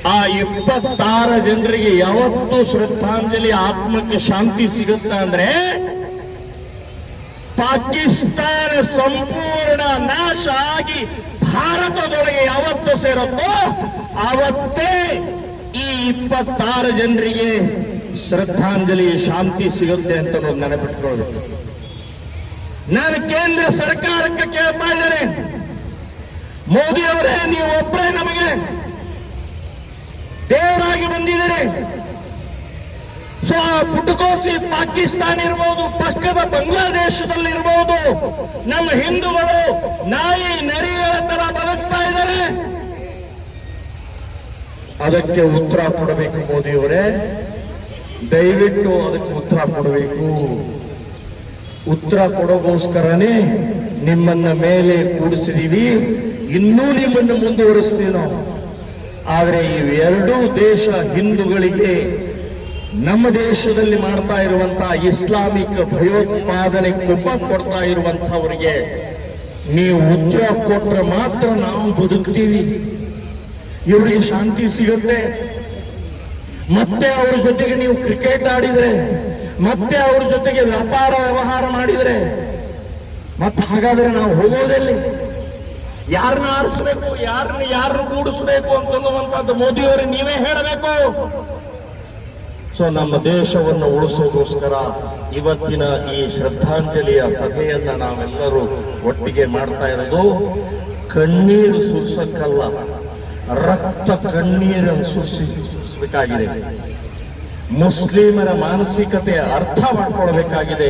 ಆ 26 ಜನರಿಗೆ ಯಾವತ್ತು ಶ್ರದ್ಧಾಂಜಲಿ ಆತ್ಮಕ್ಕೆ ಶಾಂತಿ ಸಿಗುತ್ತ ಅಂದ್ರೆ ಪಾಕಿಸ್ತಾನ ಸಂಪೂರ್ಣ ನಾಶ ಆಗಿ ಭಾರತದೊಳಗೆ ಯಾವತ್ತು ಸೇರುತ್ತೋ ಆವತ್ತೇ ಈ 26 ಜನರಿಗೆ ಶ್ರದ್ಧಾಂಜಲಿ ಶಾಂತಿ ಸಿಗುತ್ತೆ ಅಂತ ನೆನಪಿಟ್ಕೊಳ್ಬೇಕು. ನಾನು ಕೇಂದ್ರ ಸರ್ಕಾರಕ್ಕೆ ಕೇಳ್ತಾ ಇದ್ದೇನೆ, ಮೋದಿ ಅವರೇ, ನೀವು ಒಬ್ಬರೇ ನಮಗೆ ದೇವರಾಗಿ ಬಂದಿದ್ದೀರಿ. ಸೊ ಪುಟಕೋಸಿ ಪಾಕಿಸ್ತಾನ ಇರ್ಬೋದು, ಪಕ್ಕದ ಬಾಂಗ್ಲಾದೇಶದಲ್ಲಿ ಇರ್ಬೋದು, ನಮ್ಮ ಹಿಂದೂಗಳು ನಾಯಿ ನರಿಗಳ ತರ ಬದುಕ್ತಾ ಇದ್ದಾರೆ. ಅದಕ್ಕೆ ಉತ್ತರ ಕೊಡಬೇಕು ಮೋದಿಯವರೇ, ದಯವಿಟ್ಟು ಅದಕ್ಕೆ ಉತ್ತರ ಕೊಡಬೇಕು. ಉತ್ತರ ಕೊಡೋಗೋಸ್ಕರನೇ ನಿಮ್ಮನ್ನ ಮೇಲೆ ಕೂಡಿಸಿದೀವಿ, ಇನ್ನೂ ನಿಮ್ಮನ್ನು ಮುಂದುವರಿಸ್ತೀವಿ ನಾವು. ಆದರೆ ಇವೆರಡೂ ದೇಶ ಹಿಂದೂಗಳಿಗೆ ನಮ್ಮ ದೇಶದಲ್ಲಿ ಮಾಡ್ತಾ ಇರುವಂತಹ ಇಸ್ಲಾಮಿಕ್ ಭಯೋತ್ಪಾದನೆ ಕೊಬ್ಬ ಕೊಡ್ತಾ ಇರುವಂತಹವರಿಗೆ ನೀವು ಉತ್ತರ ಕೊಟ್ಟರೆ ಮಾತ್ರ ನಾವು ಬದುಕ್ತೀವಿ, ಇವರಿಗೆ ಶಾಂತಿ ಸಿಗುತ್ತೆ. ಮತ್ತೆ ಅವರ ಜೊತೆಗೆ ನೀವು ಕ್ರಿಕೆಟ್ ಆಡಿದ್ರೆ, ಮತ್ತೆ ಅವ್ರ ಜೊತೆಗೆ ವ್ಯಾಪಾರ ವ್ಯವಹಾರ ಮಾಡಿದ್ರೆ, ಮತ್ತೆ ಹಾಗಾದ್ರೆ ನಾವು ಹೋಗೋದಲ್ಲಿ ಯಾರನ್ನ ಆರಿಸ್ಬೇಕು, ಯಾರನ್ನ ಕೂಡಿಸ್ಬೇಕು ಅಂತನ್ನುವಂಥದ್ದು ಮೋದಿಯವರೇ ನೀವೇ ಹೇಳಬೇಕು. ಸೊ ನಮ್ಮ ದೇಶವನ್ನು ಉಳಿಸೋಗೋಸ್ಕರ ಇವತ್ತಿನ ಈ ಶ್ರದ್ಧಾಂಜಲಿಯ ಸಭೆಯನ್ನ ನಾವೆಲ್ಲರೂ ಒಟ್ಟಿಗೆ ಮಾಡ್ತಾ ಇರೋದು ಕಣ್ಣೀರು ಸುರಿಸಕ್ಕಲ್ಲ, ರಕ್ತ ಕಣ್ಣೀರನ್ನು ಸುರಿಸಬೇಕಾಗಿದೆ. ಮುಸ್ಲಿಮರ ಮಾನಸಿಕತೆಯ ಅರ್ಥ ಮಾಡ್ಕೊಳ್ಬೇಕಾಗಿದೆ.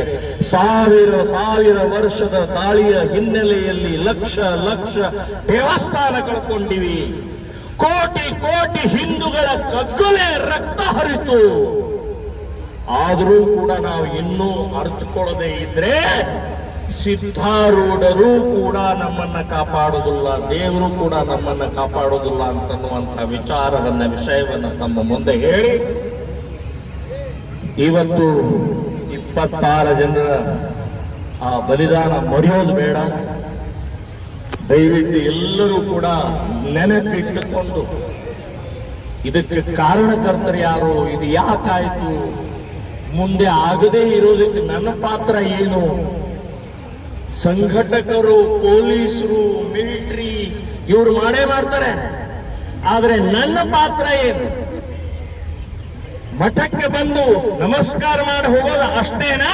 ಸಾವಿರ ವರ್ಷದ ದಾಳಿಯ ಹಿನ್ನೆಲೆಯಲ್ಲಿ ಲಕ್ಷ ದೇವಸ್ಥಾನ ಕಳ್ಕೊಂಡಿವಿ, ಕೋಟಿ ಹಿಂದೂಗಳ ಕಗ್ಗೊಲೆ ರಕ್ತ ಹರಿತು. ಆದರೂ ಕೂಡ ನಾವು ಇನ್ನೂ ಅರ್ಥಕೊಳ್ಳದೆ ಇದ್ರೆ ಸಿದ್ಧಾರೂಢರು ಕೂಡ ನಮ್ಮನ್ನ ಕಾಪಾಡೋದಿಲ್ಲ, ದೇವರು ಕೂಡ ನಮ್ಮನ್ನ ಕಾಪಾಡೋದಿಲ್ಲ ಅಂತನ್ನುವಂಥ ವಿಷಯವನ್ನ ನಮ್ಮ ಮುಂದೆ ಹೇಳಿ, ಇವತ್ತು 26 ಜನರ ಆ ಬಲಿದಾನ ಮರೆಯೋದು ಬೇಡ. ದಯವಿಟ್ಟು ಎಲ್ಲರೂ ಕೂಡ ನೆನಪಿಟ್ಟುಕೊಂಡು ಇದಕ್ಕೆ ಕಾರಣಕರ್ತರು ಯಾರು, ಇದು ಯಾಕಾಯ್ತು, ಮುಂದೆ ಆಗದೇ ಇರೋದಕ್ಕೆ ನನ್ನ ಪಾತ್ರ ಏನು, ಸಂಘಟಕರು, ಪೊಲೀಸರು, ಮಿಲಿಟರಿ ಇವರು ಮಾಡೇ ಮಾಡ್ತಾರೆ, ಆದ್ರೆ ನನ್ನ ಪಾತ್ರ ಏನು? ಮಠಕ್ಕೆ ಬಂದು ನಮಸ್ಕಾರ ಮಾಡಿ ಹೋಗೋದು ಅಷ್ಟೇನಾ,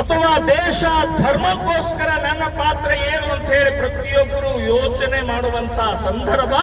ಅಥವಾ ದೇಶ ಧರ್ಮಕ್ಕೋಸ್ಕರ ನನ್ನ ಪಾತ್ರ ಏನು ಅಂತ ಹೇಳಿ ಪ್ರತಿಯೊಬ್ಬರು ಯೋಚನೆ ಮಾಡುವಂತ ಸಂದರ್ಭ